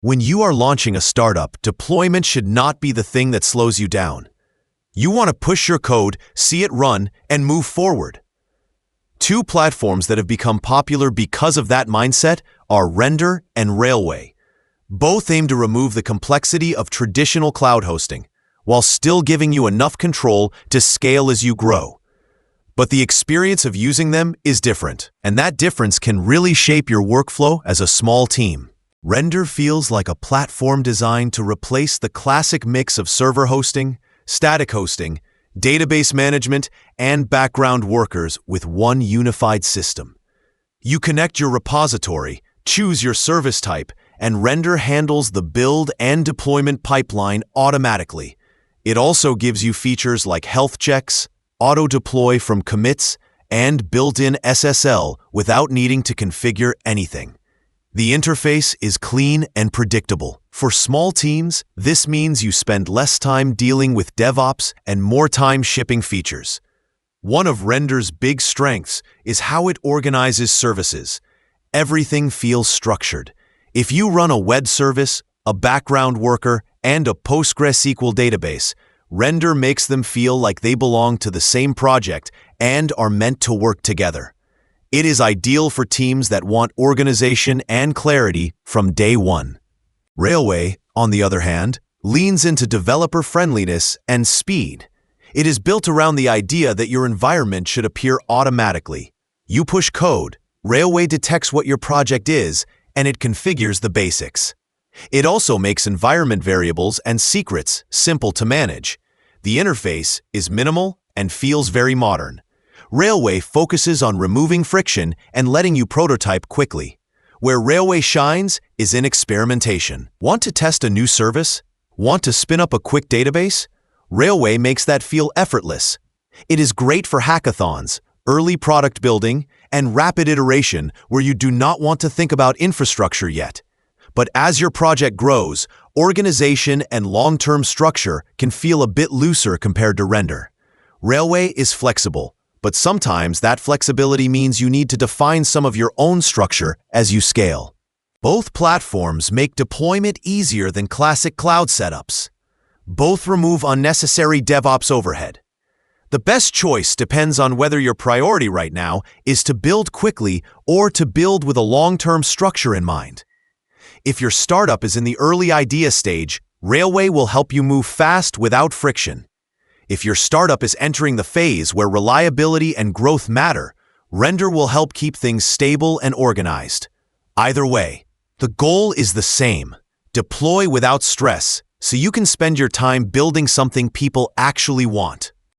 When you are launching a startup, deployment should not be the thing that slows you down. You want to push your code, see it run, and move forward. Two platforms that have become popular because of that mindset are Render and Railway. Both aim to remove the complexity of traditional cloud hosting, while still giving you enough control to scale as you grow. But the experience of using them is different, and that difference can really shape your workflow as a small team. Render feels like a platform designed to replace the classic mix of server hosting, static hosting, database management, and background workers with one unified system. You connect your repository, choose your service type, and Render handles the build and deployment pipeline automatically. It also gives you features like health checks, auto-deploy from commits, and built-in SSL without needing to configure anything. The interface is clean and predictable. For small teams, this means you spend less time dealing with DevOps and more time shipping features. One of Render's big strengths is how it organizes services. Everything feels structured. If you run a web service, a background worker, and a PostgreSQL database, Render makes them feel like they belong to the same project and are meant to work together. It is ideal for teams that want organization and clarity from day one. Railway, on the other hand, leans into developer friendliness and speed. It is built around the idea that your environment should appear automatically. You push code, Railway detects what your project is, and it configures the basics. It also makes environment variables and secrets simple to manage. The interface is minimal and feels very modern. Railway focuses on removing friction and letting you prototype quickly. Where Railway shines is in experimentation. Want to test a new service? Want to spin up a quick database? Railway makes that feel effortless. It is great for hackathons, early product building, and rapid iteration where you do not want to think about infrastructure yet. But as your project grows, organization and long-term structure can feel a bit looser compared to Render. Railway is flexible, but sometimes that flexibility means you need to define some of your own structure as you scale. Both platforms make deployment easier than classic cloud setups. Both remove unnecessary DevOps overhead. The best choice depends on whether your priority right now is to build quickly or to build with a long-term structure in mind. If your startup is in the early idea stage, Railway will help you move fast without friction. If your startup is entering the phase where reliability and growth matter, Render will help keep things stable and organized. Either way, the goal is the same: deploy without stress, so you can spend your time building something people actually want.